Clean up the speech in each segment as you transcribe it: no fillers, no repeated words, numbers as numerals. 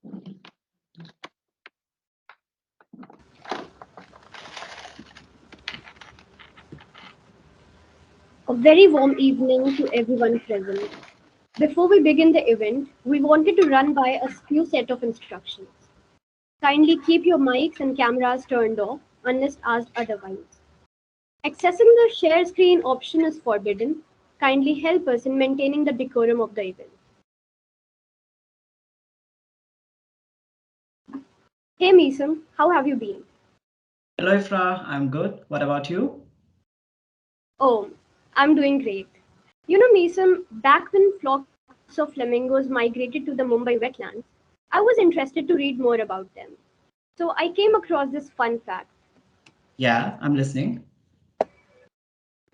A very warm evening to everyone present. Before we begin the event, we wanted to run by a few set of instructions. Kindly keep your mics and cameras turned off unless asked otherwise. Accessing the share screen option is forbidden. Kindly help us in maintaining the decorum of the event. Hey Meesam, how have you been? Hello, Ifra. I'm good. What about you? Oh, I'm doing great. You know, Meesam, back when flocks of flamingos migrated to the Mumbai wetlands, I was interested to read more about them. So I came across this fun fact. Yeah, I'm listening.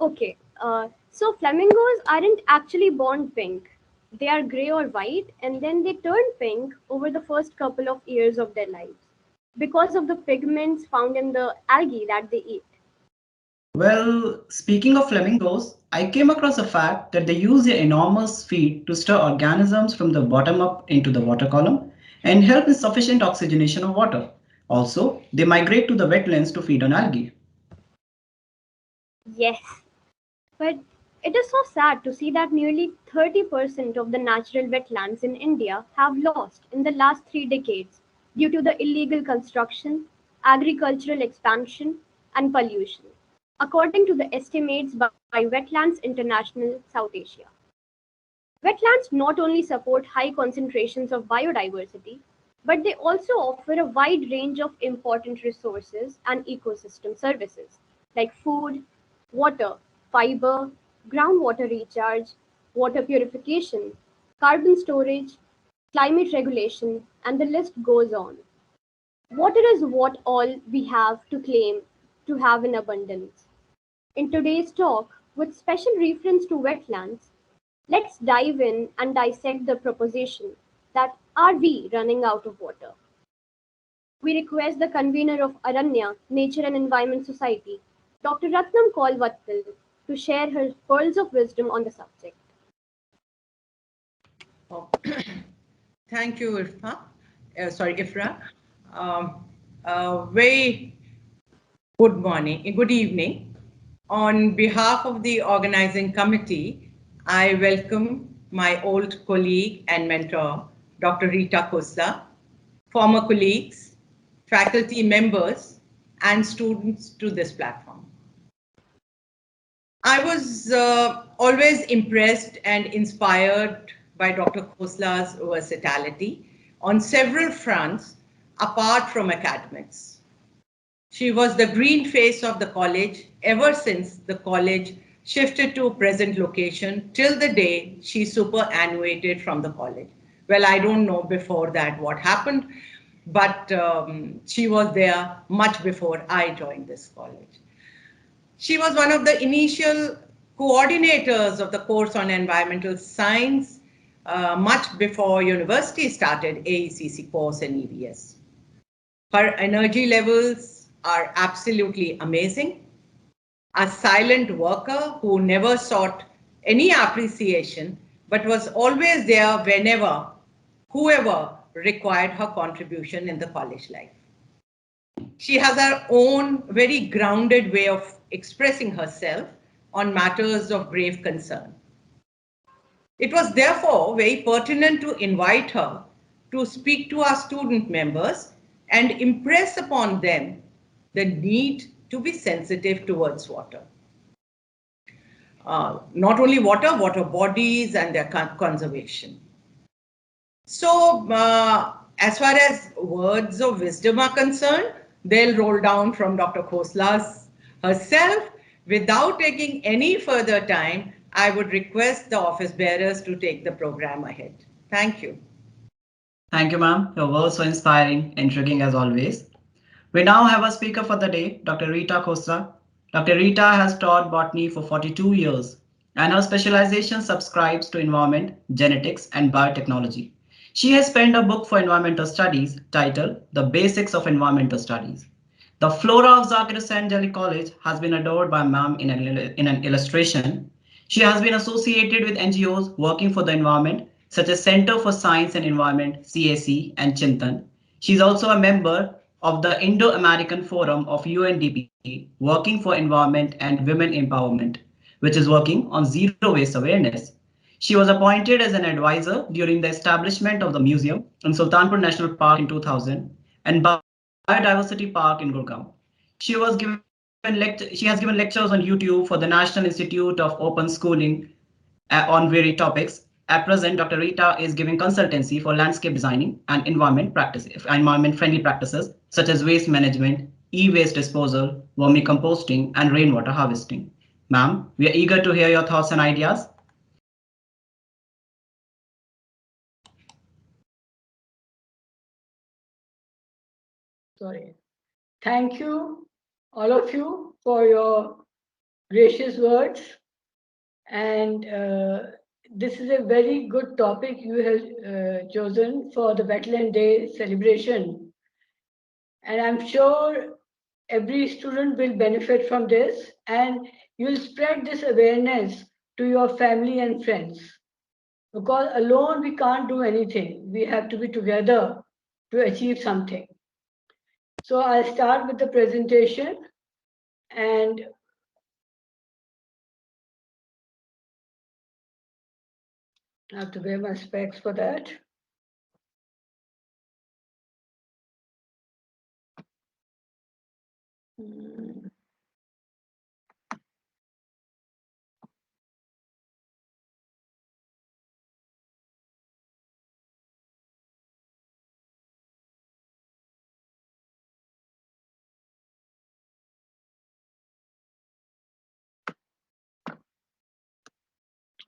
Okay, so flamingos aren't actually born pink. They are gray or white, and then they turn pink over the first couple of years of their lives because of the pigments found in the algae that they eat. Well, speaking of flamingos, I came across the fact that they use their enormous feet to stir organisms from the bottom up into the water column and help in sufficient oxygenation of water. Also, they migrate to the wetlands to feed on algae. Yes, but it is so sad to see that nearly 30% of the natural wetlands in India have lost in the last 3 decades due to the illegal construction, agricultural expansion, and pollution, according to the estimates by Wetlands International South Asia. Wetlands not only support high concentrations of biodiversity, but they also offer a wide range of important resources and ecosystem services like food, water, fiber, groundwater recharge, water purification, carbon storage, climate regulation, and the list goes on. Water is what all we have to claim to have in abundance. In today's talk, with special reference to wetlands, let's dive in and dissect the proposition that are we running out of water? We request the convener of Aranya, Nature and Environment Society, Dr. Ratnum Kaul Wattal, to share her pearls of wisdom on the subject. Oh, thank you, Ifra. Ifra. Very good morning, good evening. On behalf of the organizing committee, I welcome my old colleague and mentor, Dr. Reeta Khosla, former colleagues, faculty members, and students to this platform. I was always impressed and inspired by Dr. Khosla's versatility on several fronts apart from academics. She was the green face of the college ever since the college shifted to present location till the day she superannuated from the college. Well, I don't know before that what happened, but she was there much before I joined this college. She was one of the initial coordinators of the course on environmental science much before university started AECC course in EVS. Her energy levels are absolutely amazing. A silent worker who never sought any appreciation, but was always there whenever, whoever required her contribution in the college life. She has her own very grounded way of expressing herself on matters of grave concern. It was therefore very pertinent to invite her to speak to our student members and impress upon them the need to be sensitive towards water. Not only water, water bodies and their conservation. So, as far as words of wisdom are concerned, they'll roll down from Dr. Khosla's herself. Without taking any further time, I would request the office bearers to take the program ahead. Thank you. Thank you, ma'am. Your words were inspiring, intriguing as always. We now have a speaker for the day, Dr. Reeta Khosla. Dr. Reeta has taught botany for 42 years, and her specialization subscribes to environment, genetics, and biotechnology. She has penned a book for environmental studies titled The Basics of Environmental Studies. The flora of Zakir Delhi College has been adored by ma'am in an illustration. She has been associated with NGOs working for the environment such as Center for Science and Environment, CSE, and Chintan. She's also a member of the Indo-American Forum of UNDP, working for environment and women empowerment, which is working on zero waste awareness. She was appointed as an advisor during the establishment of the museum in Sultanpur National Park in 2000 and Biodiversity Park in Gurgaon. She has given lectures on YouTube for the National Institute of Open Schooling on varied topics. At present, Dr. Reeta is giving consultancy for landscape designing and environment-friendly practices such as waste management, e-waste disposal, vermicomposting, and rainwater harvesting. Ma'am, we are eager to hear your thoughts and ideas. Sorry. Thank you, all of you, for your gracious words. And this is a very good topic you have chosen for the Wetland Day celebration. And I'm sure every student will benefit from this, and you'll spread this awareness to your family and friends. Because alone we can't do anything. We have to be together to achieve something. So I'll start with the presentation, and I have to wear my specs for that.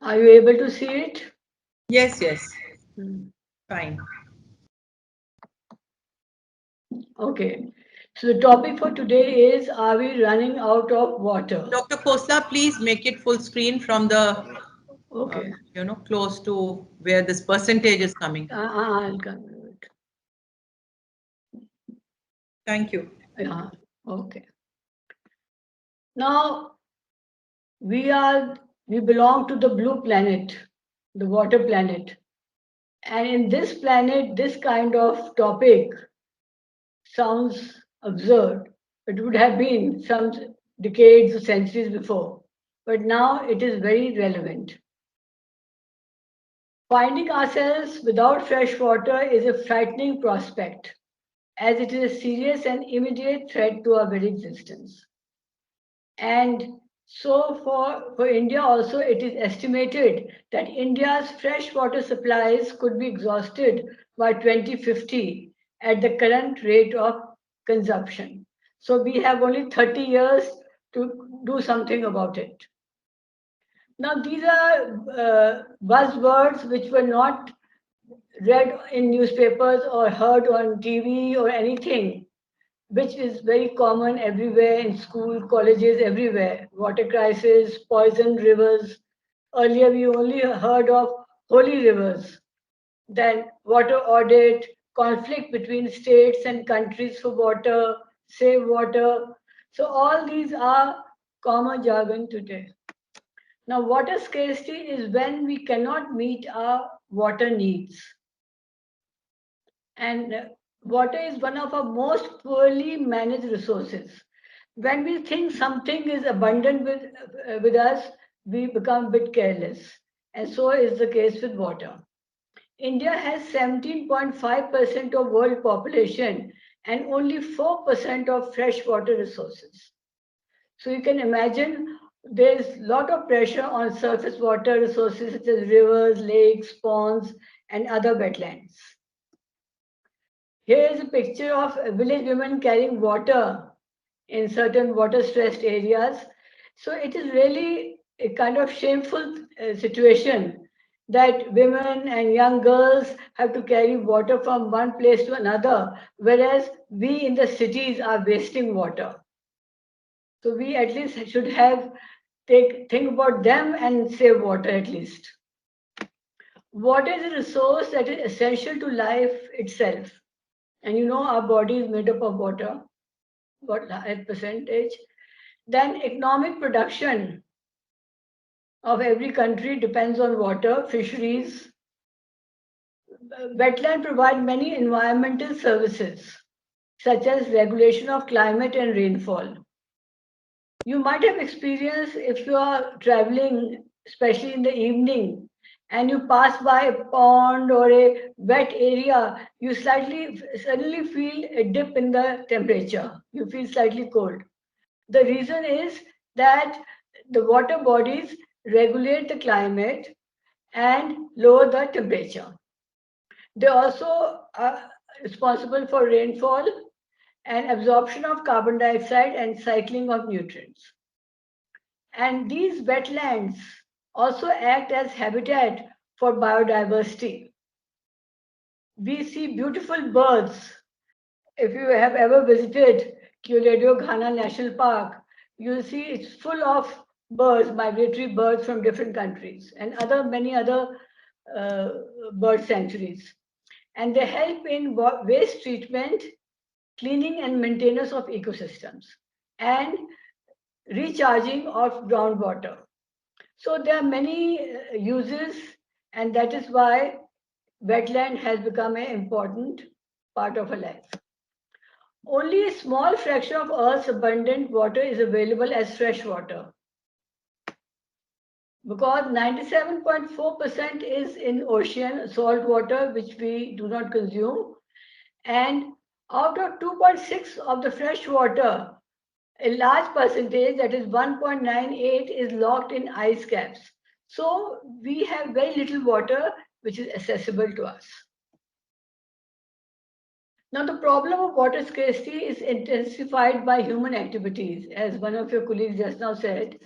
Are you able to see it? Yes, yes. Fine. Okay. So the topic for today is, are we running out of water? Dr. Khosla, please make it full screen from the, Okay. close to where this percentage is coming. I'll come to it. Thank you. Yeah. Okay. Now we belong to the blue planet, the water planet. And in this planet, this kind of topic sounds absurd. It would have been some decades or centuries before, but now it is very relevant. Finding ourselves without fresh water is a frightening prospect, as it is a serious and immediate threat to our very existence. And so for India also, it is estimated that India's freshwater supplies could be exhausted by 2050 at the current rate of consumption. So we have only 30 years to do something about it. Now, these are buzzwords which were not read in newspapers or heard on TV or anything, which is very common everywhere in school, colleges, everywhere. Water crisis, poisoned rivers. Earlier, we only heard of holy rivers. Then, water audit, conflict between states and countries for water, save water. So, all these are common jargon today. Now, water scarcity is when we cannot meet our water needs. And water is one of our most poorly managed resources. When we think something is abundant with us, we become a bit careless. And so is the case with water. India has 17.5% of world population and only 4% of fresh water resources. So you can imagine there's a lot of pressure on surface water resources such as rivers, lakes, ponds, and other wetlands. Here is a picture of village women carrying water in certain water stressed areas. So it is really a kind of shameful situation that women and young girls have to carry water from one place to another, whereas we in the cities are wasting water. So we at least should have think about them and save water at least. Water is a resource that is essential to life itself. And you know our body is made up of water, what high percentage. Then economic production of every country depends on water, fisheries, wetland provide many environmental services, such as regulation of climate and rainfall. You might have experienced if you are traveling, especially in the evening, and you pass by a pond or a wet area, you suddenly feel a dip in the temperature. You feel slightly cold. The reason is that the water bodies regulate the climate and lower the temperature. They also are responsible for rainfall and absorption of carbon dioxide and cycling of nutrients. And these wetlands also act as habitat for biodiversity. We see beautiful birds. If you have ever visited Culedo Ghana National Park, you'll see it's full of birds, migratory birds from different countries, and many other uh, bird sanctuaries. And they help in waste treatment, cleaning and maintenance of ecosystems, and recharging of groundwater. So there are many uses, and that is why wetland has become an important part of our life. Only a small fraction of Earth's abundant water is available as fresh water because 97.4% is in ocean salt water, which we do not consume, and out of 2.6 of the fresh water, a large percentage, that is 1.98, is locked in ice caps. So we have very little water which is accessible to us. Now, the problem of water scarcity is intensified by human activities, as one of your colleagues just now said.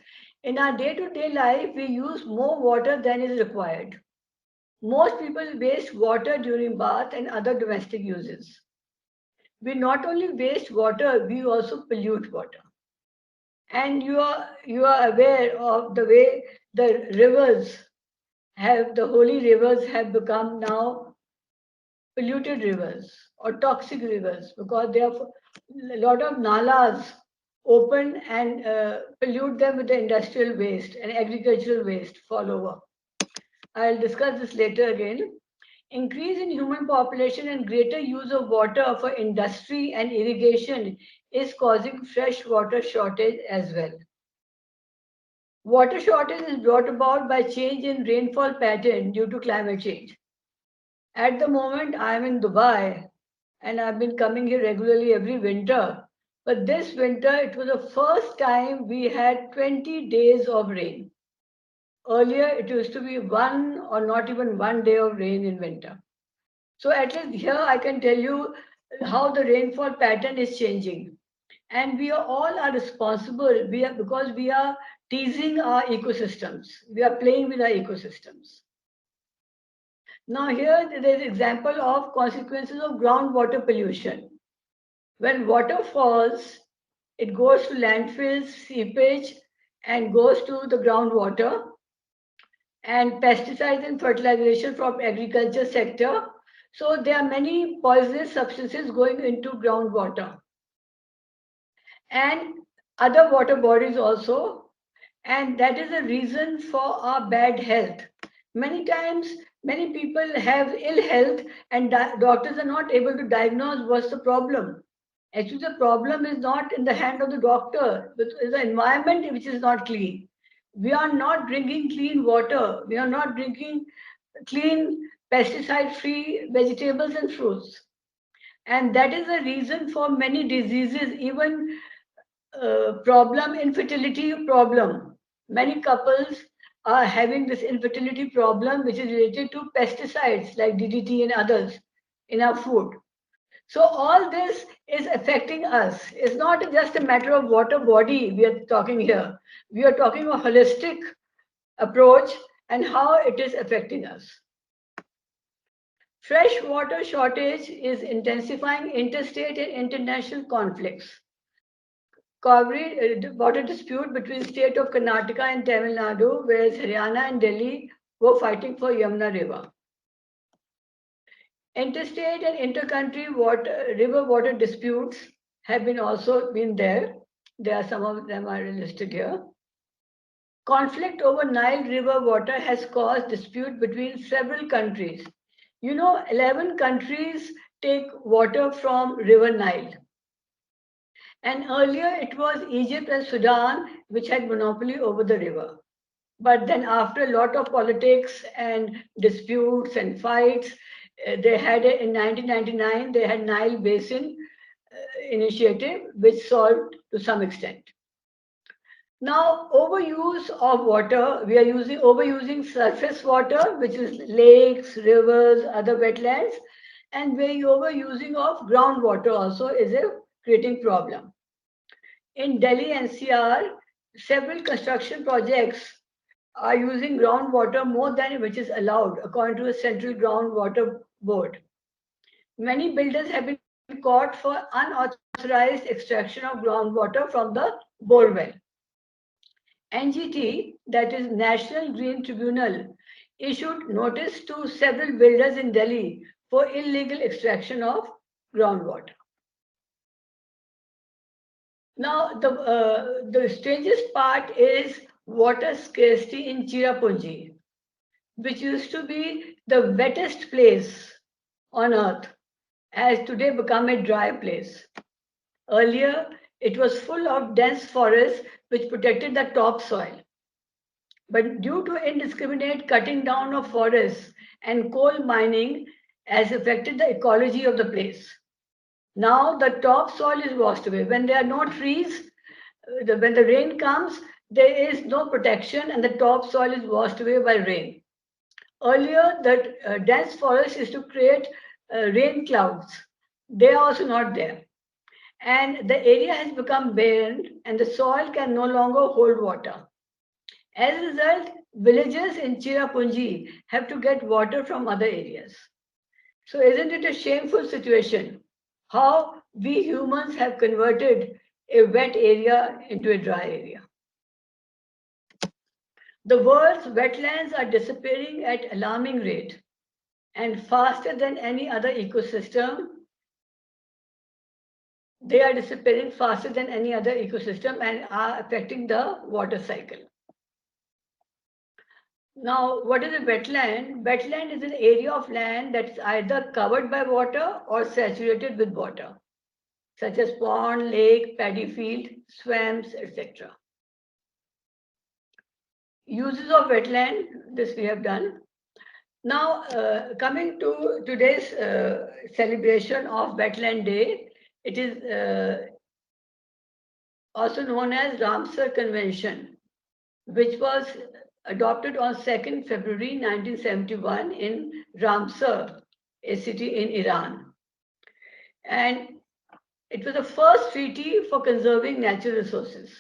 In our day-to-day life, we use more water than is required. Most people waste water during bath and other domestic uses. We not only waste water, we also pollute water. And you are aware of the way the rivers the holy rivers have become now polluted rivers or toxic rivers because they have a lot of nalas open and pollute them with the industrial waste and agricultural waste fall over. I'll discuss this later again. Increase in human population and greater use of water for industry and irrigation is causing fresh water shortage as well. Water shortage is brought about by change in rainfall pattern due to climate change. At the moment, I am in Dubai and I've been coming here regularly every winter. But this winter, it was the first time we had 20 days of rain. Earlier, it used to be one or not even 1 day of rain in winter. So at least here I can tell you how the rainfall pattern is changing. And we are all are responsible because we are teasing our ecosystems. We are playing with our ecosystems. Now here there is example of consequences of groundwater pollution. When water falls, it goes to landfills, seepage, and goes to the groundwater. And pesticides and fertilization from agriculture sector. So there are many poisonous substances going into groundwater and other water bodies also. And that is a reason for our bad health. Many times, many people have ill health and doctors are not able to diagnose what's the problem. Actually, the problem is not in the hand of the doctor, but it's the environment which is not clean. We are not drinking clean water. We are not drinking clean pesticide-free vegetables and fruits. And that is the reason for many diseases, even infertility problem. Many couples are having this infertility problem, which is related to pesticides like DDT and others in our food. So all this is affecting us. It's not just a matter of water body we are talking here. We are talking a holistic approach and how it is affecting us. Fresh water shortage is intensifying interstate and international conflicts. Water dispute between state of Karnataka and Tamil Nadu, whereas Haryana and Delhi were fighting for Yamuna River. Interstate and intercountry river water disputes have also been there. There are some of them are listed here. Conflict over Nile River water has caused dispute between several countries, 11 countries take water from River Nile. And earlier it was Egypt and Sudan which had monopoly over the river. But then after a lot of politics and disputes and fights, they had in 1999, they had Nile Basin initiative, which solved to some extent. Now, overuse of water, we are overusing surface water, which is lakes, rivers, other wetlands, and we're overusing of groundwater also is a creating problem. In Delhi NCR, several construction projects are using groundwater more than which is allowed according to the Central Groundwater Board. Many builders have been caught for unauthorized extraction of groundwater from the borewell. NGT, that is National Green Tribunal, issued notice to several builders in Delhi for illegal extraction of groundwater. Now, the strangest part is water scarcity in Cherrapunji, which used to be the wettest place on earth, has today become a dry place. Earlier, it was full of dense forests which protected the topsoil. But due to indiscriminate cutting down of forests and coal mining has affected the ecology of the place. Now the topsoil is washed away. When there are no trees, when the rain comes, there is no protection and the topsoil is washed away by rain. Earlier, the dense forest used to create rain clouds. They are also not there. And the area has become barren and the soil can no longer hold water. As a result, villagers in Cherrapunji have to get water from other areas. So isn't it a shameful situation? How we humans have converted a wet area into a dry area. The world's wetlands are disappearing at alarming rate and faster than any other ecosystem. They are disappearing faster than any other ecosystem and are affecting the water cycle. Now, what is a wetland? Wetland is an area of land that is either covered by water or saturated with water, such as pond, lake, paddy field, swamps, etc. Uses of wetland, this we have done. Now, coming to today's celebration of Wetland Day, it is also known as Ramsar Convention, which was adopted on 2nd February 1971 in Ramsar, a city in Iran. And it was the first treaty for conserving natural resources.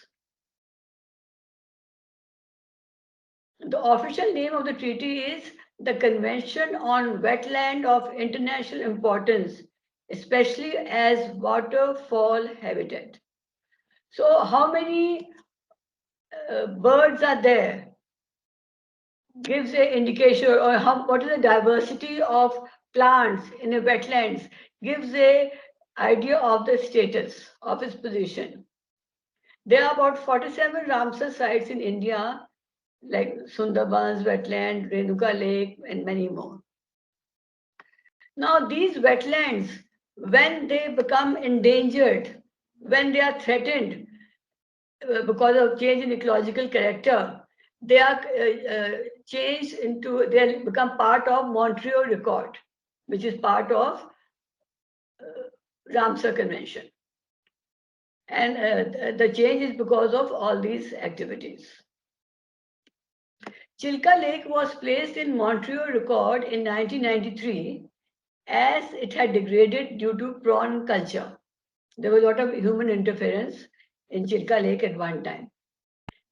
The official name of the treaty is the Convention on Wetland of International Importance, especially as waterfall habitat. So how many birds are there gives an indication, or what is the diversity of plants in a wetlands gives a idea of the status of its position. There are about 47 Ramsar sites in India, like Sundarbans, Wetland, Renuka Lake, and many more. Now, these wetlands, when they become endangered, when they are threatened because of change in ecological character, they are changed into, they become part of Montreal Record, which is part of Ramsar Convention. And the change is because of all these activities. Chilka Lake was placed in Montreal Record in 1993 as it had degraded due to prawn culture. There was a lot of human interference in Chilka Lake at one time.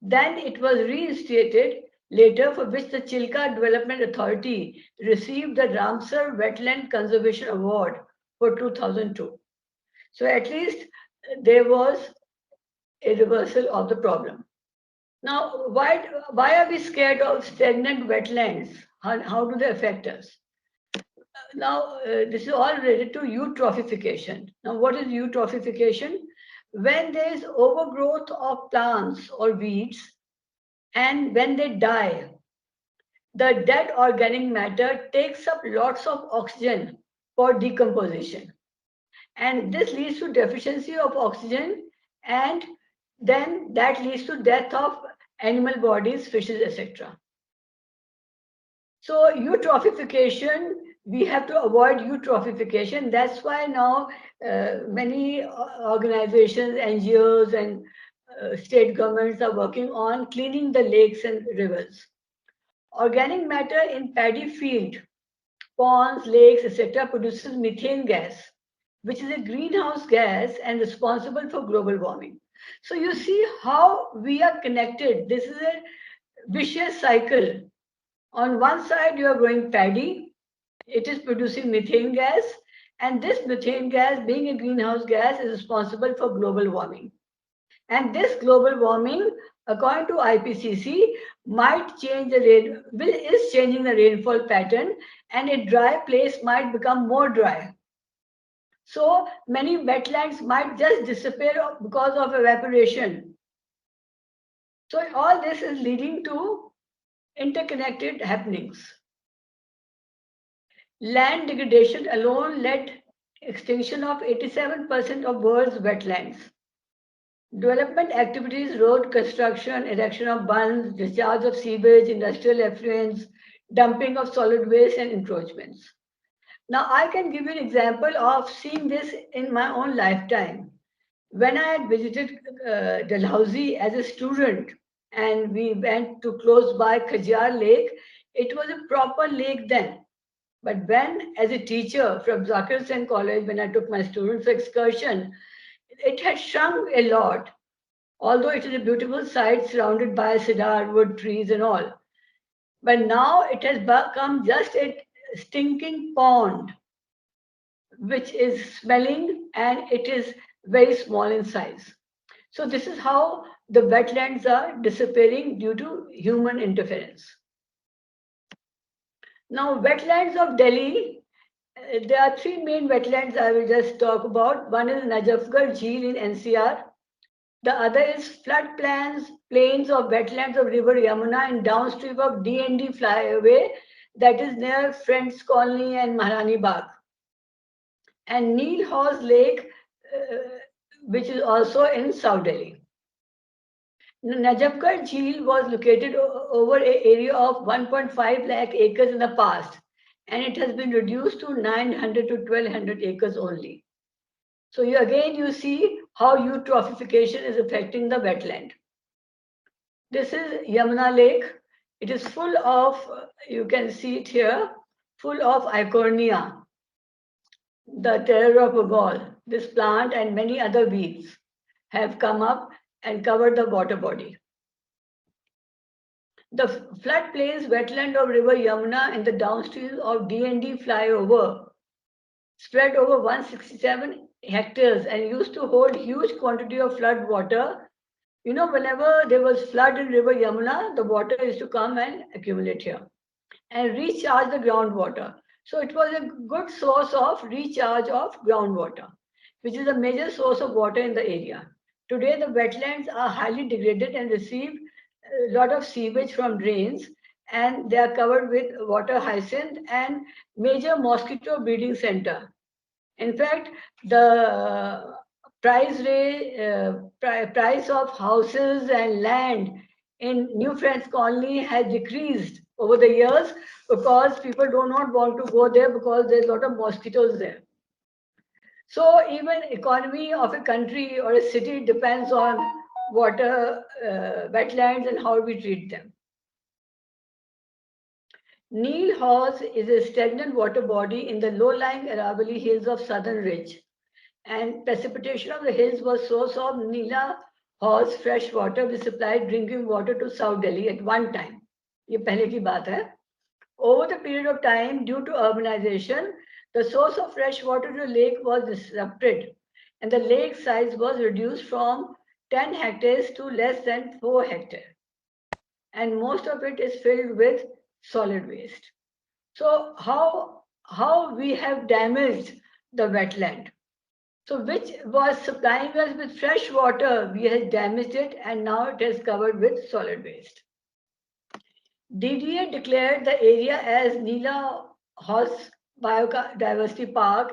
Then it was reinstated later, for which the Chilka Development Authority received the Ramsar Wetland Conservation Award for 2002. So at least there was a reversal of the problem. Now, why are we scared of stagnant wetlands? How do they affect us? Now, this is all related to eutrophication. Now, what is eutrophication? When there is overgrowth of plants or weeds, and when they die, the dead organic matter takes up lots of oxygen for decomposition. And this leads to deficiency of oxygen, and then that leads to death of animal bodies, fishes, etc. So eutrophication, we have to avoid eutrophication. That's why now many organizations, NGOs, and state governments are working on cleaning the lakes and rivers. Organic matter in paddy field, ponds, lakes, etc., produces methane gas, which is a greenhouse gas and responsible for global warming. So you see how we are connected. This is a vicious cycle. On one side, you are growing paddy, it is producing methane gas, and this methane gas, being a greenhouse gas, is responsible for global warming. And this global warming, according to IPCC, might change the is changing the rainfall pattern, and a dry place might become more dry. So many wetlands might just disappear because of evaporation. So all this is leading to interconnected happenings. Land degradation alone led extinction of 87% of world's wetlands. Development activities, road construction, erection of bunds, discharge of sewage, industrial effluents, dumping of solid waste, and encroachments. Now, I can give you an example of seeing this in my own lifetime. When I had visited Dalhousie as a student and we went to close by Khajar Lake, it was a proper lake then. But when, as a teacher from Zakir Hussain College, when I took my students for excursion, it had shrunk a lot, although it is a beautiful site surrounded by cedar wood trees and all. But now it has become just a stinking pond, which is smelling, and it is very small in size. So this is how the wetlands are disappearing due to human interference. Now, wetlands of Delhi, there are three main wetlands I will just talk about. One is Najafgarh Jheel in NCR. The other is plains of wetlands of river Yamuna and downstream of D&D flyover, that is near Friends Colony and Maharani Bagh. And Nile Horse Lake, which is also in South Delhi. Najafgarh Jheel was located over an area of 1.5 lakh acres in the past, and it has been reduced to 900 to 1200 acres only. So you see how eutrophication is affecting the wetland. This is Yamuna Lake. It is full of, you can see it here, full of Icornia, the terror of Bengal. This plant and many other weeds have come up and covered the water body. The floodplains wetland of river Yamuna and the downstream of D&D flyover spread over 167 hectares and used to hold huge quantity of flood water. You know, whenever there was flood in river Yamuna, the water used to come and accumulate here and recharge the groundwater. So it was a good source of recharge of groundwater, which is a major source of water in the area. Today, the wetlands are highly degraded and receive a lot of sewage from drains, and they are covered with water hyacinth and major mosquito breeding center. In fact, the price of houses and land in New Friends Colony has decreased over the years because people do not want to go there because there's a lot of mosquitoes there. So even economy of a country or a city depends on water, wetlands, and how we treat them. Nile Horse is a stagnant water body in the low-lying Aravalli Hills of Southern Ridge, and precipitation of the hills was source of Nila Horse fresh water which supplied drinking water to South Delhi at one time. ये पहले की बात है. Over the period of time, due to urbanization, the source of fresh water to the lake was disrupted, and the lake size was reduced from 10 hectares to less than 4 hectares. And most of it is filled with solid waste. So how we have damaged the wetland? So which was supplying us with fresh water, we have damaged it, and now it is covered with solid waste. DDA declared the area as Neela Horse Biodiversity Park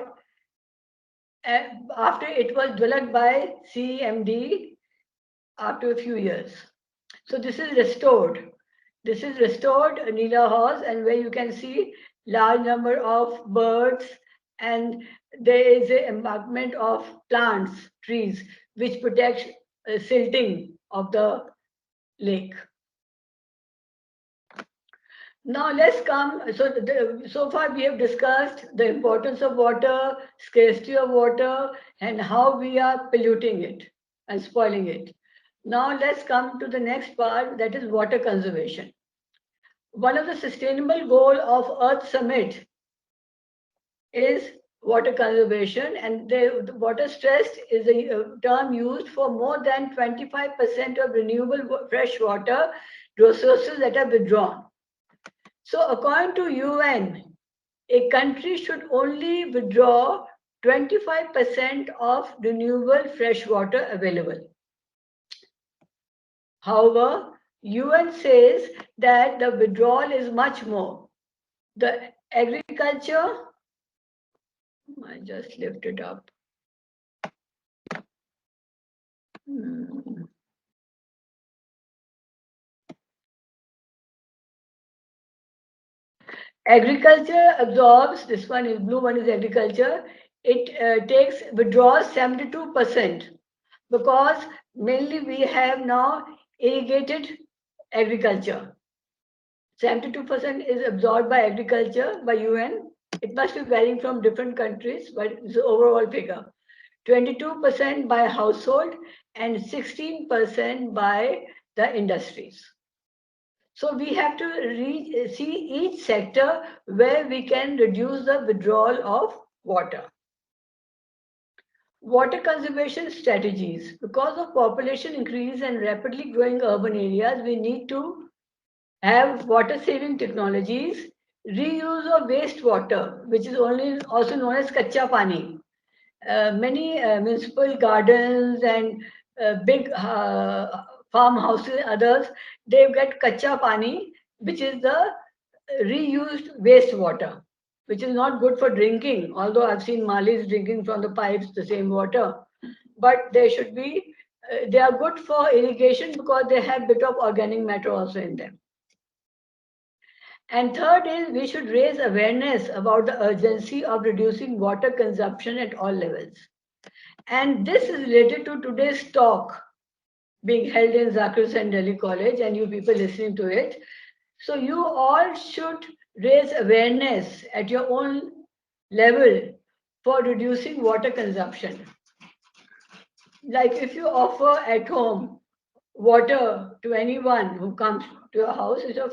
after it was developed by CMD after a few years. So this is restored. This is restored Neela Horse, and where you can see large number of birds, and there is an embankment of plants, trees, which protects silting of the lake. Now let's come. So far we have discussed the importance of water, scarcity of water, and how we are polluting it and spoiling it. Now let's come to the next part, that is water conservation. One of the sustainable goal of Earth Summit is water conservation, and the water stress is a term used for more than 25% of renewable fresh water resources that are withdrawn. So according to UN, a country should only withdraw 25% of renewable fresh water available. However, UN says that the withdrawal is much more. The agriculture, I just lift it up. Agriculture absorbs, this one is blue, one is agriculture. It withdraws 72% because mainly we have now irrigated agriculture. 72% is absorbed by agriculture by UN. It must be varying from different countries, but it's the overall figure. 22% by household and 16% by the industries. So we have to see each sector where we can reduce the withdrawal of water. Water conservation strategies. Because of population increase and rapidly growing urban areas, we need to have water saving technologies, reuse of wastewater, which is also known as kacha pani. Many municipal gardens and big farmhouses, others, they get kacha pani, which is the reused wastewater, which is not good for drinking. Although I've seen Malis drinking from the pipes the same water, but they should be. They are good for irrigation because they have bit of organic matter also in them. And third is we should raise awareness about the urgency of reducing water consumption at all levels. And this is related to today's talk being held in Zakir Hussain Delhi College and you people listening to it. So you all should raise awareness at your own level for reducing water consumption. Like if you offer at home water to anyone who comes to your house, instead of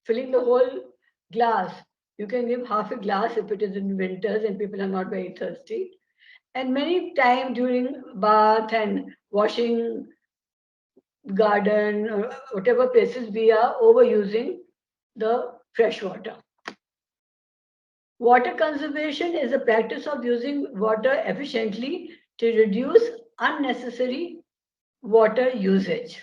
filling the whole glass, you can give half a glass if it is in winters and people are not very thirsty. And many times during bath and washing garden or whatever places we are overusing the fresh water. Water conservation is the practice of using water efficiently to reduce unnecessary water usage.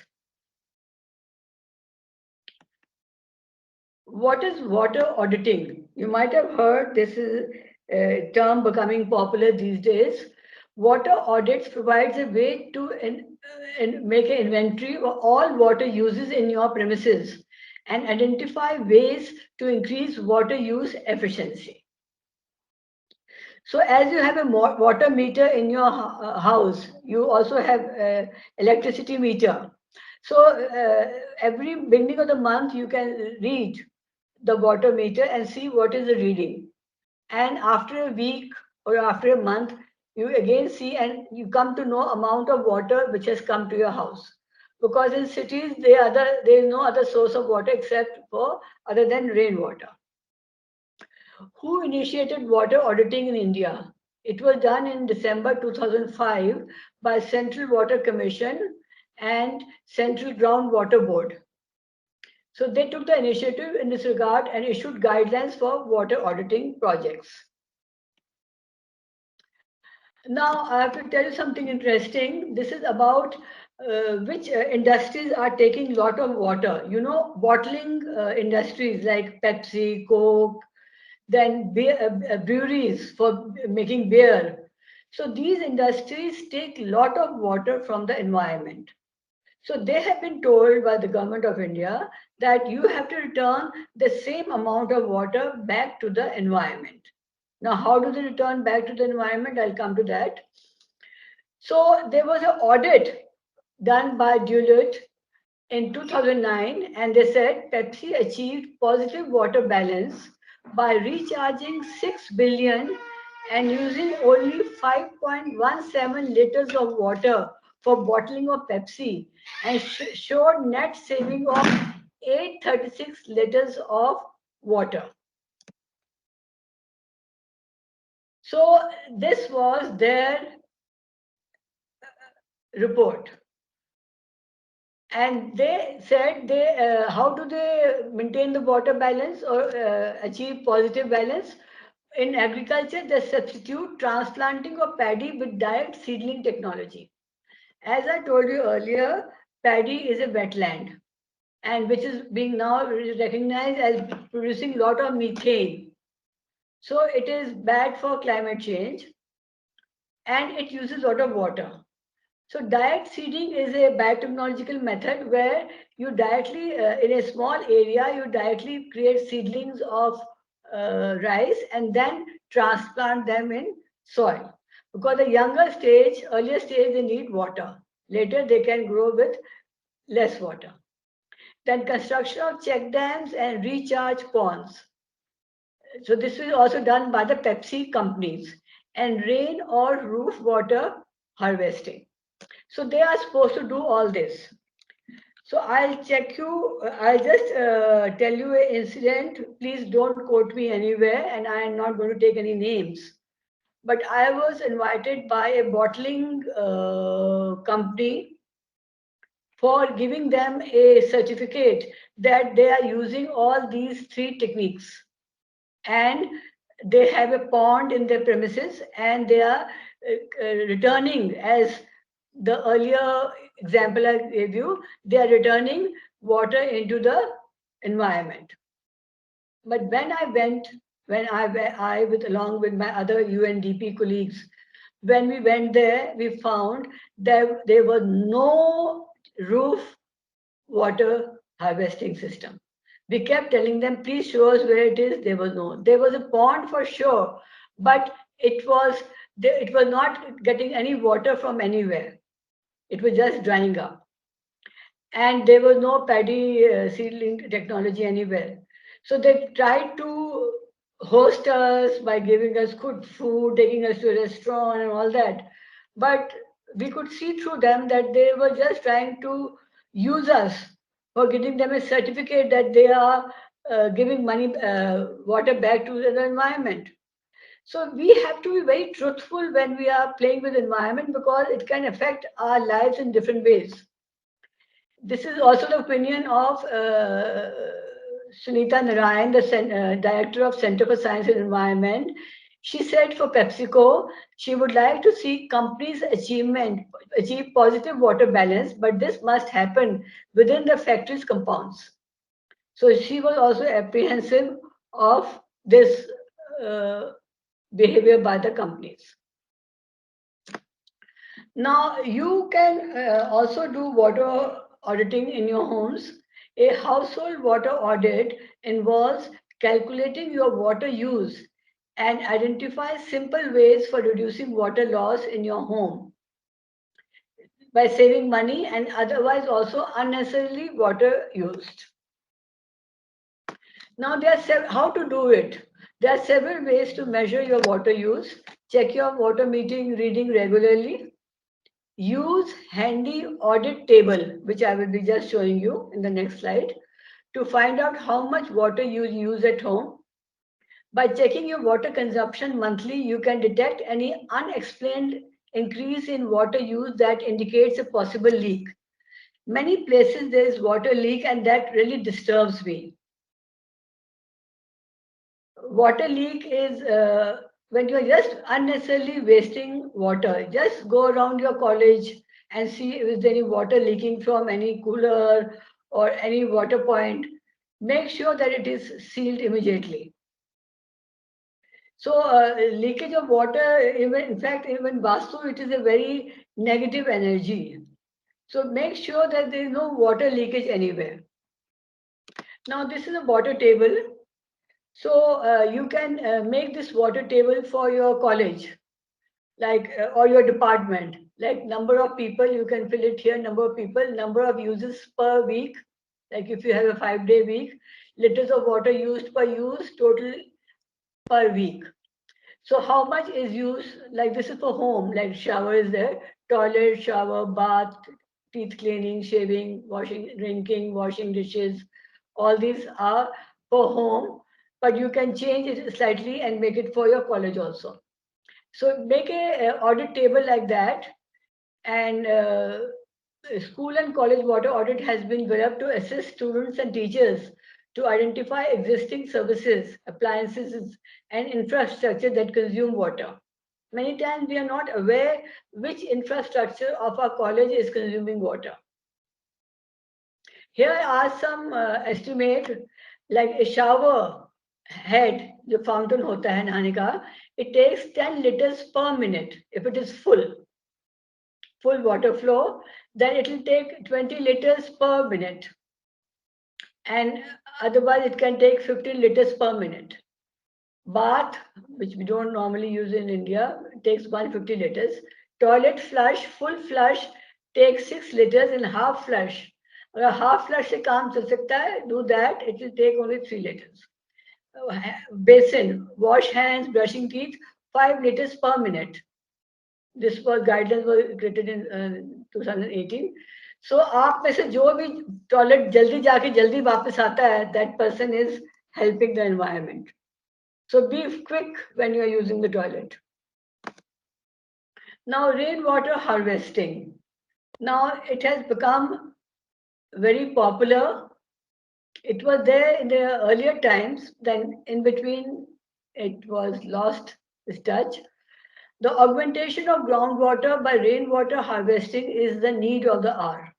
What is water auditing? You might have heard this is a term becoming popular these days. Water audits provides a way to make an inventory of all water uses in your premises and identify ways to increase water use efficiency. So as you have a water meter in your house, you also have electricity meter. So every beginning of the month, you can read the water meter and see what is the reading. And after a week or after a month, you again see and you come to know amount of water which has come to your house. Because in cities, there is no other source of water except for other than rainwater. Who initiated water auditing in India? It was done in December 2005 by Central Water Commission and Central Groundwater Board. So they took the initiative in this regard and issued guidelines for water auditing projects. Now, I have to tell you something interesting. This is about which industries are taking lot of water. You know, bottling industries like Pepsi, Coke, then beer, breweries for making beer. So these industries take lot of water from the environment. So they have been told by the government of India that you have to return the same amount of water back to the environment. Now, how do they return back to the environment? I'll come to that. So there was an audit done by Deloitte in 2009, and they said Pepsi achieved positive water balance by recharging 6 billion and using only 5.17 liters of water for bottling of Pepsi, and showed net saving of 836 liters of water. So this was their report. And they said how do they maintain the water balance or achieve positive balance? In agriculture, they substitute transplanting of paddy with direct seedling technology. As I told you earlier, paddy is a wetland, and which is being now recognized as producing a lot of methane. So it is bad for climate change, and it uses a lot of water. So direct seeding is a biotechnological method where you directly, in a small area, you directly create seedlings of rice and then transplant them in soil. Because the younger stage, earlier stage, they need water. Later, they can grow with less water. Then construction of check dams and recharge ponds. So this is also done by the Pepsi companies, and rain or roof water harvesting. So they are supposed to do all this. So I'll just tell you an incident. Please don't quote me anywhere, and I am not going to take any names. But I was invited by a bottling company for giving them a certificate that they are using all these three techniques. And they have a pond in their premises, and they are returning, as the earlier example I gave you, they are returning water into the environment. But when I went, I with along with my other UNDP colleagues, when we went there, we found that there was no roof water harvesting system. We kept telling them, please show us where it is. There was no. There was a pond for sure, but it was not getting any water from anywhere. It was just drying up. And there was no paddy seedling technology anywhere. So they tried to host us by giving us good food, taking us to a restaurant and all that. But we could see through them that they were just trying to use us for giving them a certificate that they are giving money, water back to the environment. So we have to be very truthful when we are playing with environment, because it can affect our lives in different ways. This is also the opinion of Sunita Narayan, the director of Center for Science and Environment. She said for PepsiCo, she would like to see companies achieve positive water balance, but this must happen within the factory's compounds. So she was also apprehensive of this uh, behavior by the companies. Now, you can also do water auditing in your homes. A household water audit involves calculating your water use and identify simple ways for reducing water loss in your home by saving money and otherwise also unnecessarily water used. Now, how to do it? There are several ways to measure your water use. Check your water meter reading regularly. Use handy audit table, which I will be just showing you in the next slide, to find out how much water you use at home. By checking your water consumption monthly, you can detect any unexplained increase in water use that indicates a possible leak. Many places there is water leak, and that really disturbs me. Water leak is when you're just unnecessarily wasting water. Just go around your college and see if there's any water leaking from any cooler or any water point. Make sure that it is sealed immediately. So leakage of water, even in fact, even Vastu, it is a very negative energy. So make sure that there is no water leakage anywhere. Now this is a water table. So you can make this water table for your college, like or your department. Like number of people, you can fill it here. Number of people, number of uses per week. Like if you have a 5-day week, liters of water used per use, total per week. So how much is used? Like this is for home, like shower is there, toilet, shower, bath, teeth cleaning, shaving, washing, drinking, washing dishes. All these are for home, but you can change it slightly and make it for your college also. So make a audit table like that, and school and college water audit has been developed to assist students and teachers to identify existing services, appliances, and infrastructure that consume water. Many times we are not aware which infrastructure of our college is consuming water. Here are some estimate, like a shower head, the fountain hota hai nahane ka, it takes 10 liters per minute if it is full water flow, then it will take 20 liters per minute. And otherwise, it can take 15 liters per minute. Bath, which we don't normally use in India, takes 150 liters. Toilet flush, full flush, takes 6 liters, and half flush. अगर half flush से काम चल सकता है, do that, it will take only 3 liters. Basin, wash hands, brushing teeth, 5 liters per minute. This was guidelines were created in 2018. So आप में से जो भी टॉयलेट जल्दी जाके जल्दी वापस आता है, that person is helping the environment. So be quick when you are using the toilet. Now rainwater harvesting. Now it has become very popular. It was there in the earlier times, then in between it was lost its touch. The augmentation of groundwater by rainwater harvesting is the need of the hour.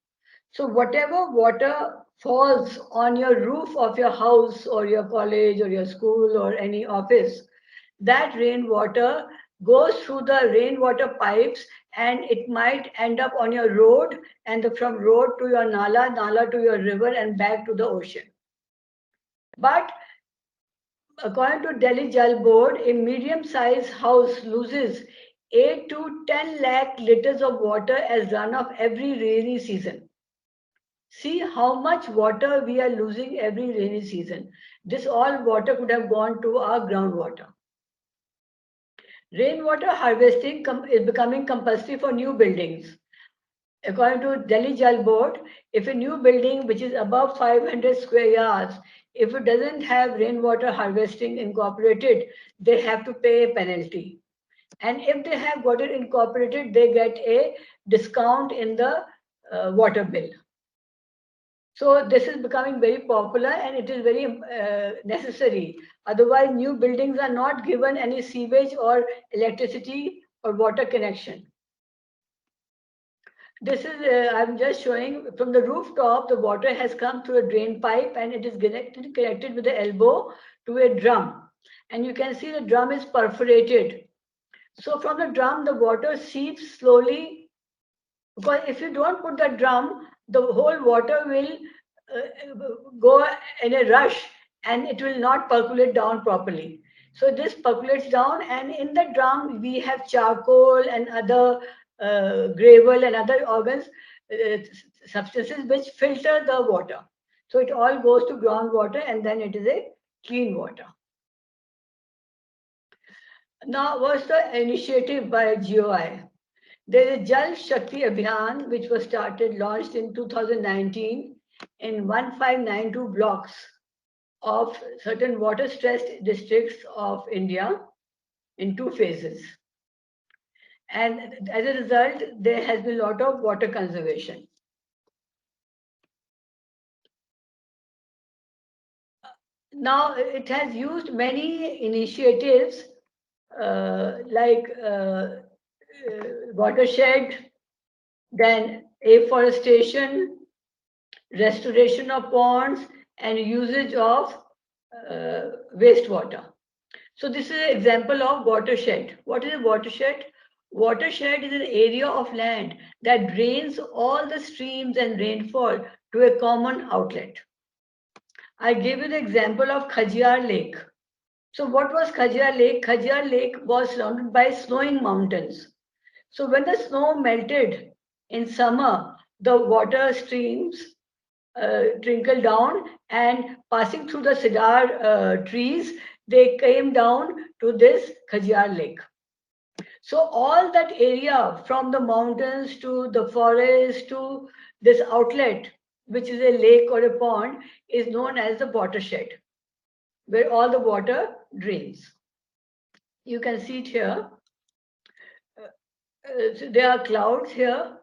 So, whatever water falls on your roof of your house or your college or your school or any office, that rainwater goes through the rainwater pipes and it might end up on your road and from road to your nala, nala to your river and back to the ocean. But according to Delhi Jal Board, a medium-sized house loses 8 to 10 lakh liters of water as runoff every rainy season. See how much water we are losing every rainy season. This all water could have gone to our groundwater. Rainwater harvesting is becoming compulsory for new buildings. According to Delhi Jal Board, if a new building which is above 500 square yards, if it doesn't have rainwater harvesting incorporated, they have to pay a penalty. And if they have got it incorporated, they get a discount in the water bill. So this is becoming very popular and it is very necessary. Otherwise, new buildings are not given any sewage or electricity or water connection. This is, I'm just showing from the rooftop, the water has come through a drain pipe and it is connected with the elbow to a drum. And you can see the drum is perforated. So from the drum, the water seeps slowly, because if you don't put the drum, the whole water will go in a rush and it will not percolate down properly. So this percolates down, and in the drum we have charcoal and other gravel and other organs, uh, substances which filter the water. So it all goes to groundwater and then it is a clean water. Now, what's the initiative by GOI? There is a Jal Shakti Abhiyan which was launched in 2019 in 1592 blocks of certain water stressed districts of India in 2 phases. And as a result, there has been a lot of water conservation. Now, it has used many initiatives like watershed, then afforestation, restoration of ponds, and usage of wastewater. So this is an example of watershed. What is a watershed? Watershed is an area of land that drains all the streams and rainfall to a common outlet. I gave you the example of Khajjar Lake. So what was Khajjar Lake? Khajjar Lake was surrounded by snowing mountains. So when the snow melted in summer, the water streams trickle down, and passing through the cedar trees, they came down to this Khajjar Lake. So all that area from the mountains to the forest to this outlet, which is a lake or a pond, is known as the watershed, where all the water drains. You can see it here. So there are clouds here,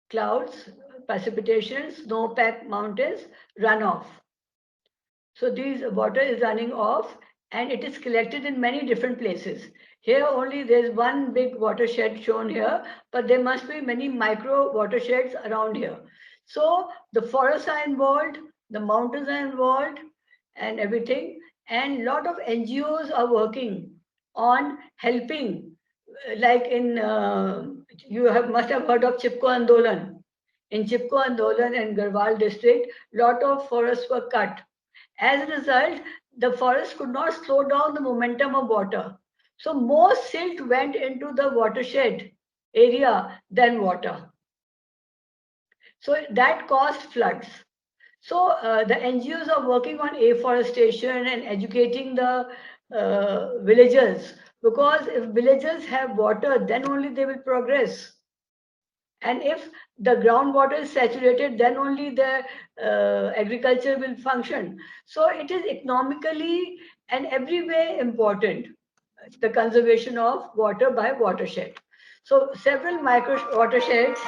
clouds, precipitation, snow-packed mountains, runoff. So this water is running off and it is collected in many different places. Here only there's one big watershed shown here, but there must be many micro watersheds around here. So the forests are involved, the mountains are involved and everything. And a lot of NGOs are working on helping, like in, you must have heard of Chipko Andolan. In Chipko Andolan and Garhwal district, lot of forests were cut. As a result, the forest could not slow down the momentum of water. So more silt went into the watershed area than water. So that caused floods. So the NGOs are working on afforestation and educating the villagers, because if villagers have water, then only they will progress. And if the groundwater is saturated, then only the agriculture will function. So it is economically and every way important, the conservation of water by watershed. So several microsheds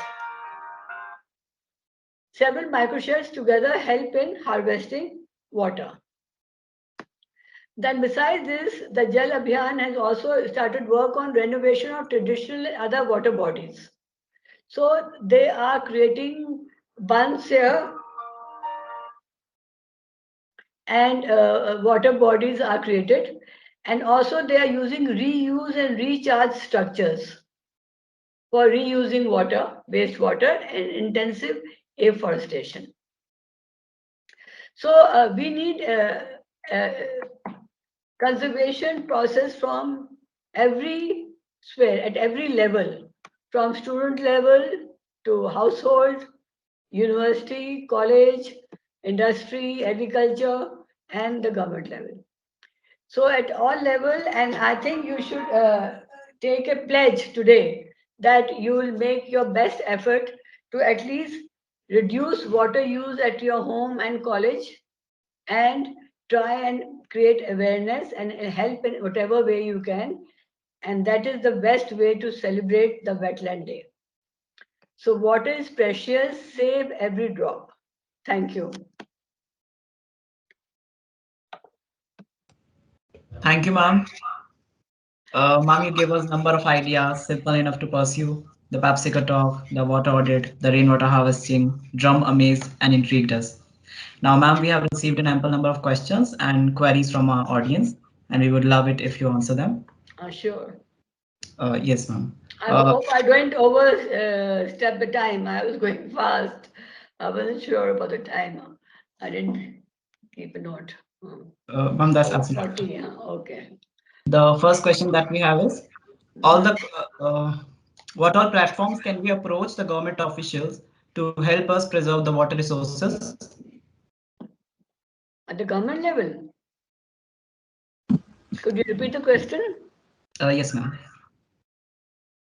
together help in harvesting water. Then besides this, the Jal Abhiyan has also started work on renovation of traditional and other water bodies. So they are creating bunds here, and water bodies are created. And also they are using reuse and recharge structures for reusing water, wastewater, and intensive afforestation. So we need uh, conservation process from every sphere, at every level, from student level to household, university, college, industry, agriculture, and the government level. So at all level, and I think you should take a pledge today that you will make your best effort to at least reduce water use at your home and college, and try and create awareness and help in whatever way you can. And that is the best way to celebrate the Wetland Day. So water is precious, save every drop. Thank you. Thank you, ma'am. Ma'am, you gave us a number of ideas, simple enough to pursue. The Papsica talk, the water audit, the rainwater harvesting, drum amazed and intrigued us. Now, ma'am, we have received an ample number of questions and queries from our audience, and we would love it if you answer them. Sure. Yes, ma'am. I hope I don't overstep the time. I was going fast. I wasn't sure about the time. I didn't keep a note. Ma'am, that's absolutely 40, yeah. Okay. The first question that we have is, all the what all platforms can we approach the government officials to help us preserve the water resources? At the government level? Could you repeat the question? Yes, ma'am.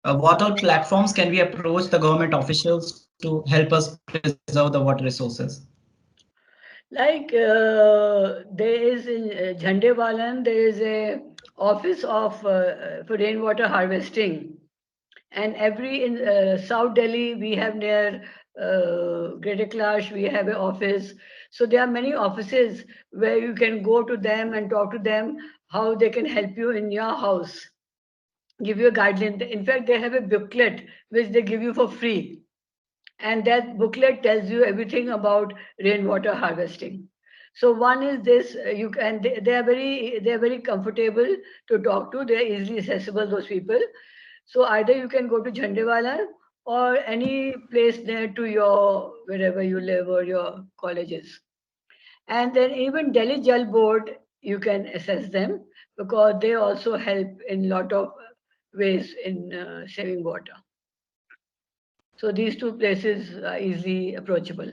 What all platforms can we approach the government officials to help us preserve the water resources? Like there is in Jhandewalan, there is a office of for rainwater harvesting, and every in South Delhi we have near Greater Clash we have an office. So there are many offices where you can go to them and talk to them how they can help you in your house. give you a guideline. In fact, they have a booklet which they give you for free, and that booklet tells you everything about rainwater harvesting. So one is this: you can they are very comfortable to talk to. They are easily accessible, those people. So either you can go to Jhandewala or any place near to your wherever you live or your colleges. And then even Delhi Jal Board, you can assess them because they also help in lot of ways in saving water. So these two places are easily approachable.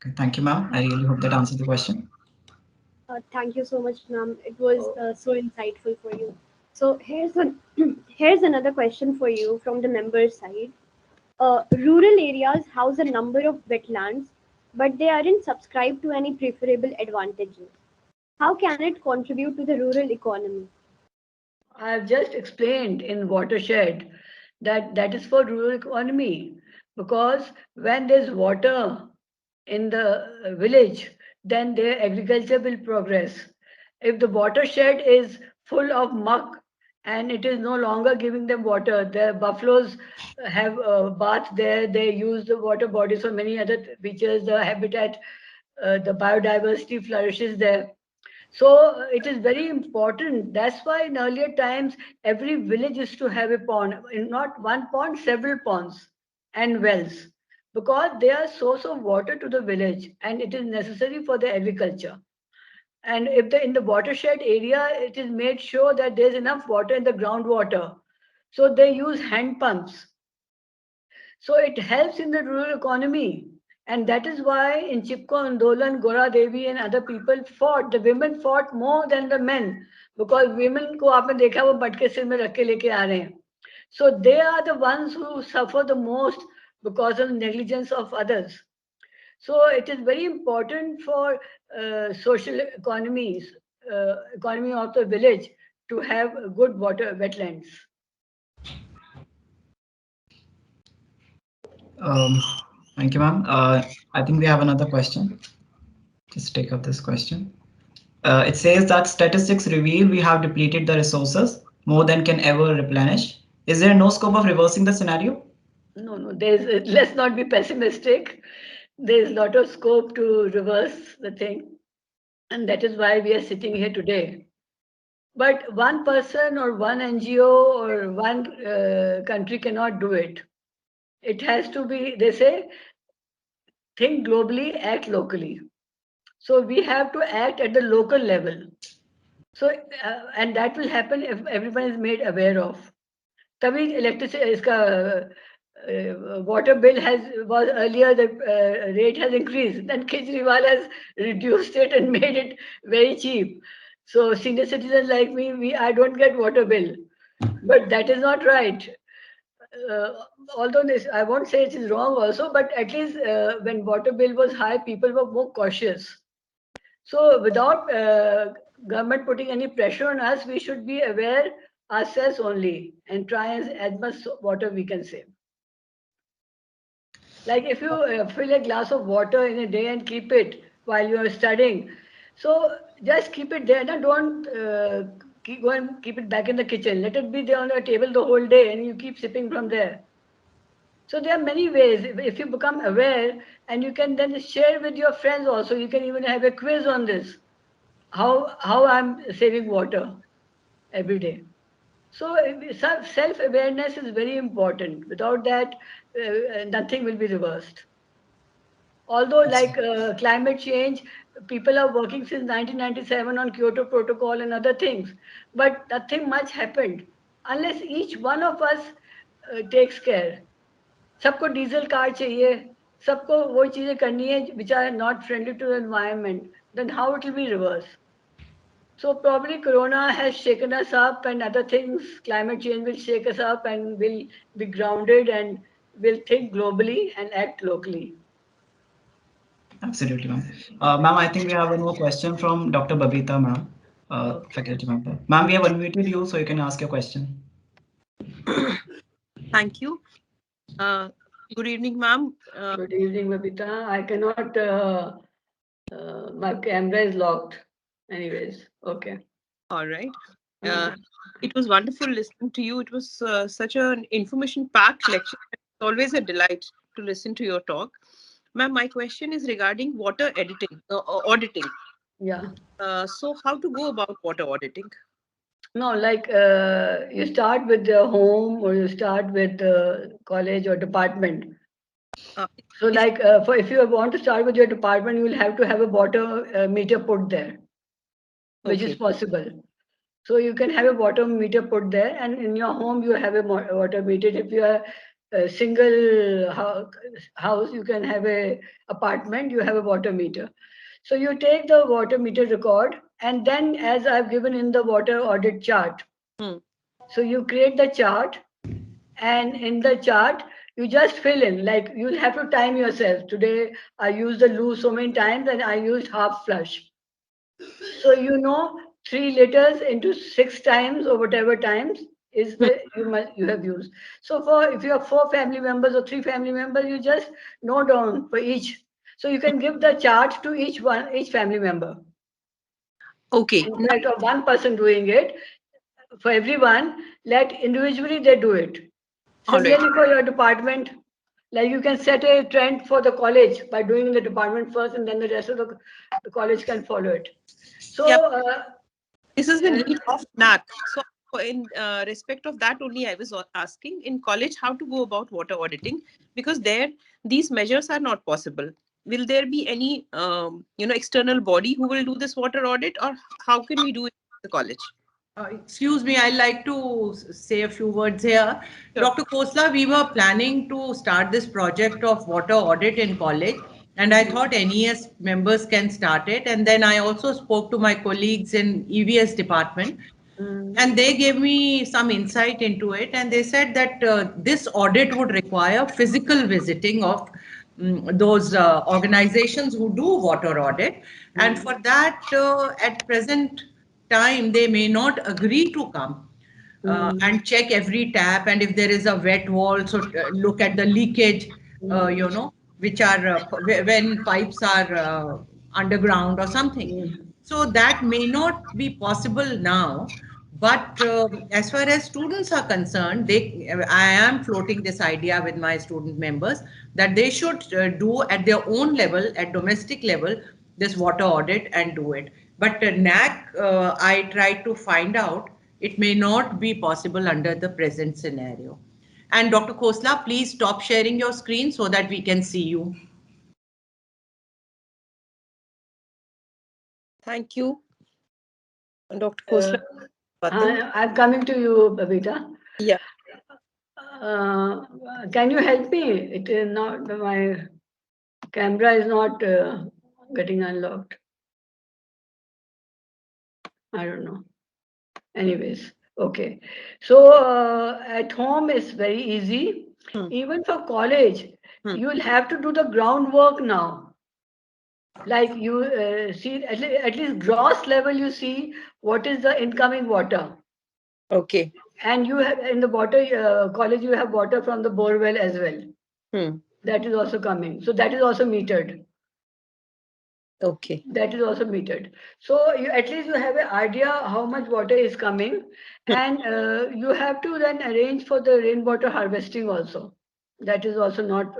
Okay, thank you, ma'am. I really hope that answers the question. Thank you so much, ma'am. It was so insightful for you. So here's another question for you from the members' side. Rural areas house a number of wetlands, but they aren't subscribed to any preferable advantages. How can it contribute to the rural economy? I've just explained in watershed that that is for rural economy because when there's water in the village, then their agriculture will progress. If the watershed is full of muck and it is no longer giving them water, the buffaloes have bath there, they use the water bodies for many other features, the habitat, the biodiversity flourishes there. So it is very important. That's why in earlier times, every village used to have a pond, not one pond, several ponds and wells, because they are source of water to the village and it is necessary for the agriculture. And if in the watershed area, it is made sure that there's enough water in the groundwater. So they use hand pumps, so it helps in the rural economy. And that is why in Chipko Andolan, Gora Devi and other people fought. The women fought more than the men because women को आपने देखा वो बटके सिर में रख के लेके आ रहे हैं. So they are the ones who suffer the most because of negligence of others. So it is very important for social economy of the village to have good water wetlands. Um, Thank you, ma'am. I think we have another question. Just take up this question. It says that statistics reveal we have depleted the resources more than can ever replenish. Is there no scope of reversing the scenario? No. Let's not be pessimistic. There is a lot of scope to reverse the thing, and that is why we are sitting here today. But one person or one NGO or one country cannot do it. It has to be, they say, think globally, act locally. So we have to act at the local level. So, and that will happen if everyone is made aware of. तभी electricity इसका water bill was earlier, the rate has increased, then Kejriwal has reduced it and made it very cheap. So senior citizens like me, I don't get water bill, but that is not right. Uh, Although this, I won't say it is wrong also, but at least when water bill was high, people were more cautious. So without government putting any pressure on us, we should be aware ourselves only and try as much water we can save. Like if you fill a glass of water in a day and keep it while you are studying, so just keep it there. No, don't go and keep it back in the kitchen. Let it be there on the table the whole day, and you keep sipping from there. So there are many ways. If you become aware, and you can then share with your friends also. You can even have a quiz on this. How I'm saving water every day. So self-awareness is very important. Without that, nothing will be reversed. Although like climate change, people are working since 1997 on Kyoto Protocol and other things, but nothing much happened unless each one of us takes care. सबको diesel car चाहिए, सबको वो चीजें करनी है which are not friendly to the environment, then how it will be reversed? So probably Corona has shaken us up and other things, climate change will shake us up and we'll be grounded and we'll think globally and act locally. Absolutely, ma'am. Ma'am, I think we have one more question from Dr. Babita, ma'am, faculty member. Ma'am, we have unmuted you, so you can ask your question. Thank you. Good evening, ma'am. Good evening, Babita. I cannot, my camera is locked. Anyways, okay. All right. Uh, it was wonderful listening to you. It was such an information-packed lecture. It's always a delight to listen to your talk. Ma'am, my question is regarding water editing, auditing. Yeah. So how to go about water auditing? No, like you start with the home or you start with the college or department. Uh, So, is like, for if you want to start with your department, you will have to have a water meter put there, which is okay. possible. So you can have a water meter put there, and in your home you have a water meter. If you are a single house, you can have a apartment. You have a water meter. So you take the water meter record, and then as I've given in the water audit chart, Hmm. so you create the chart, and in the chart you just fill in. Like you'll have to time yourself. Today I used the loo so many times, and I used half flush. So 3 liters into 6 times or whatever times is Hmm. the you have used. So for if you have 4 family members or 3 family members, you just note down for each. So you can give the chart to each family member Okay. instead of one person doing it. For everyone, let individually they do it. All right. Similarly for your department, like you can set a trend for the college by doing the department first, and then the rest of the college can follow it. So Yeah. This is the need of NAC. So, in respect of that only, I was asking in college how to go about water auditing, because there these measures are not possible. Will there be any external body who will do this water audit, or how can we do it in the college? Excuse me, I'd like to say a few words here. Sure. Dr. Khosla, we were planning to start this project of water audit in college, and I thought NES members can start it. And then I also spoke to my colleagues in EVS department, and they gave me some insight into it. And they said that this audit would require physical visiting of those organizations who do water audit. And for that, at present time, they may not agree to come and check every tap. And if there is a wet wall, so look at the leakage, which are when pipes are underground or something. So that may not be possible now. But as far as students are concerned, I am floating this idea with my student members that they should do at their own level, at domestic level, this water audit and do it. But NAC, I tried to find out, it may not be possible under the present scenario. And Dr. Khosla, please stop sharing your screen so that we can see you. Thank you, Dr. Uh, Khosla. Fatima. I'm coming to you, Babita. Yeah. Uh, can you help me? It is not my camera is not getting unlocked. I don't know. Anyways, okay. So at home is very easy. Hmm. Even for college, Hmm. you will have to do the groundwork now. Like you see at least gross level, you see what is the incoming water. Okay. And you have in the water college, you have water from the borewell as well. Hmm. That is also coming. So that is also metered. Okay. That is also metered. So you at least you have an idea how much water is coming, Hmm. and you have to then arrange for the rainwater harvesting also. That is also not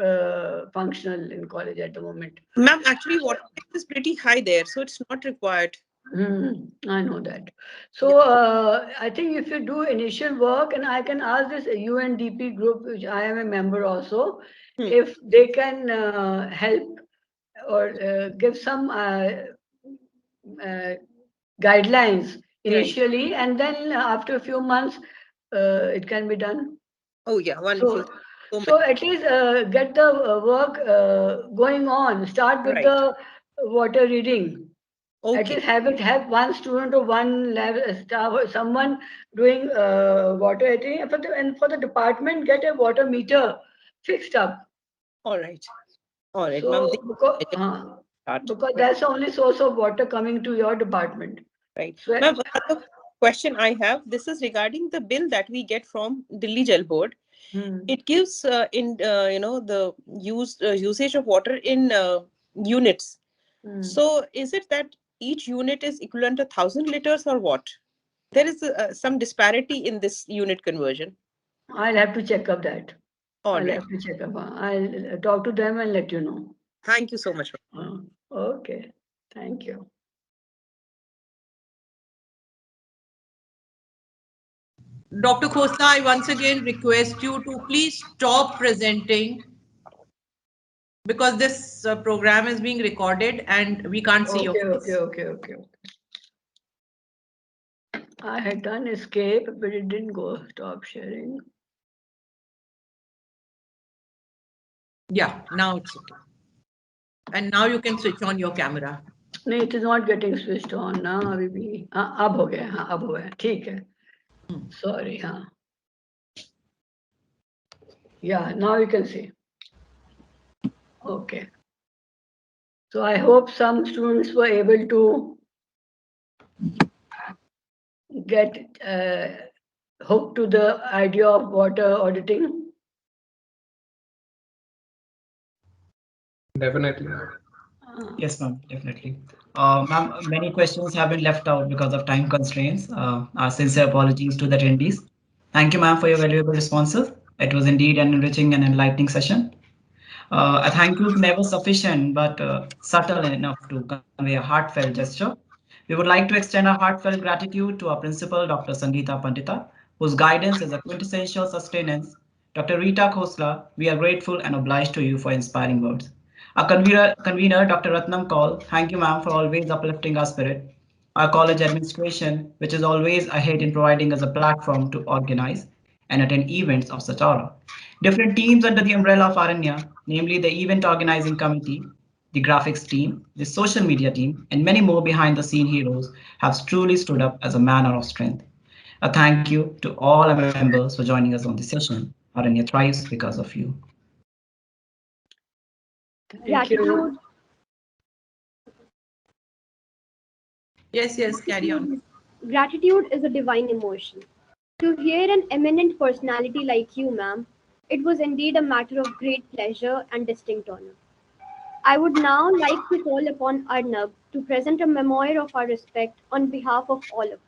functional in college at the moment. Ma'am, actually, water table is pretty high there, so it's not required. I know that. Yeah. So I think if you do initial work, and I can ask this UNDP group, which I am a member also, Hmm. if they can help or give some uh, guidelines Right. initially, and then after a few months, it can be done. Oh, yeah. Wonderful. So, So much. so at least get the work going on. Start with Right. the water reading. At Okay. least have one student or one lab staff or someone doing water reading, and for the department, get a water meter fixed up. All right. All right, ma'am. So Start. because Right. that's the only source of water coming to your department. Right. So Ma'am, another question I have. This is regarding the bill that we get from Delhi Jal Board. hmm, It gives in the usage of water in units. hmm. So is it that each unit is equivalent to 1,000 liters or what? There is some disparity in this unit conversion. I'll have to check up that. All I'll right. have to check up. I'll talk to them and let you know. Thank you so much. Okay. Thank you. Dr. Khosla, I once again request you to please stop presenting because this program is being recorded and we can't see your face. Okay. I had done escape, but it didn't go. Stop sharing. Yeah, now it's okay. And now you can switch on your camera. नहीं, it is not getting switched on ना अभी भी. अब हो गया. हाँ, अब हो गया. ठीक है. Sorry. हाँ. Yeah, now you can see. Okay. So I hope some students were able to get hooked to the idea of water auditing. Definitely. Yes, ma'am, definitely. Ma'am, many questions have been left out because of time constraints. Our sincere apologies to the attendees. Thank you, ma'am, for your valuable responses. It was indeed an enriching and enlightening session. A thank you is never sufficient, but subtle enough to convey a heartfelt gesture. We would like to extend our heartfelt gratitude to our principal, Dr. Sangeeta Pandita, whose guidance is a quintessential sustenance. Dr. Reeta Khosla, we are grateful and obliged to you for inspiring words. Our convener Dr. Ratnum Kaul, thank you, ma'am, for always uplifting our spirit. Our college administration, which is always ahead in providing us a platform to organize and attend events of such aura. Different teams under the umbrella of Aranya, namely the event organizing committee, the graphics team, the social media team, and many more behind the scene heroes have truly stood up as a manner of strength. A thank you to all our members for joining us on this session. Aranya thrives because of you. Thank you. Yes, carry on. Gratitude is a divine emotion. To hear an eminent personality like you, ma'am, it was indeed a matter of great pleasure and distinct honor. I would now like to call upon Arnab to present a memoir of our respect on behalf of all of us.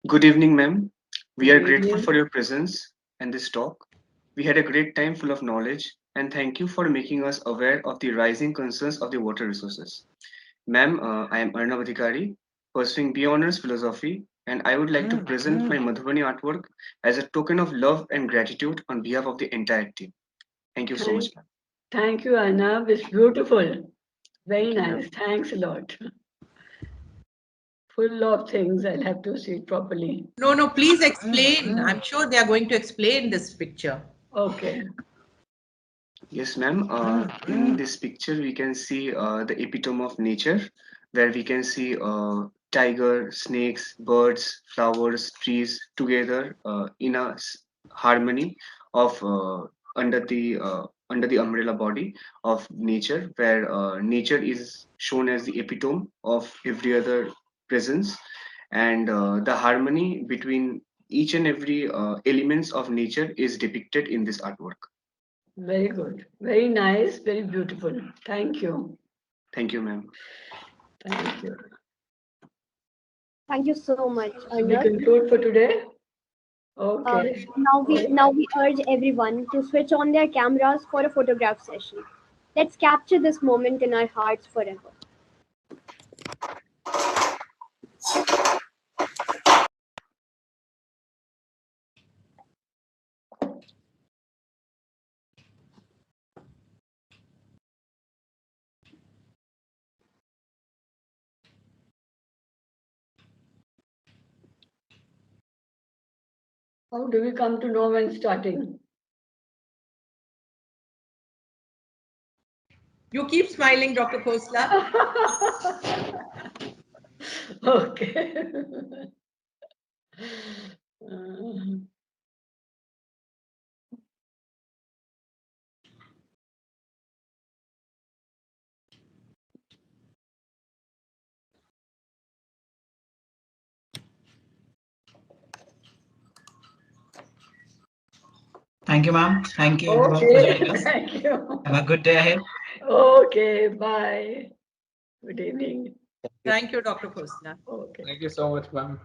Good evening, ma'am. We are Good grateful evening. for your presence and this talk. We had a great time full of knowledge, and thank you for making us aware of the rising concerns of the water resources. Ma'am, I am Arnab Adhikari, pursuing B Honours Philosophy, and I would like to present my Madhubani artwork as a token of love and gratitude on behalf of the entire team. Thank you so much, ma'am. Thank you, Arnab. It's beautiful. Very Thank you, ma'am. nice. Thanks a lot. Full of things. I'll have to see it properly. No, please explain. I'm sure they are going to explain this picture. Okay. Yes, ma'am. In this picture, we can see the epitome of nature, where we can see tiger, snakes, birds, flowers, trees together in a harmony of under the umbrella body of nature, where nature is shown as the epitome of every other presence, and the harmony between each and every elements of nature is depicted in this artwork. Very good. Very nice. Very beautiful. Thank you. Thank you, ma'am. Thank you. Thank you so much, Should we Arnab. conclude for today? Okay. Now we urge everyone to switch on their cameras for a photograph session. Let's capture this moment in our hearts forever. How do we come to know when starting? You keep smiling, Dr. Khosla. Okay. Thank you, ma'am. Thank you, everyone, for joining Okay, us. thank you. Have a good day ahead. Okay, bye. Good evening. Thank you, Dr. Khosla. Okay. Thank you so much, ma'am.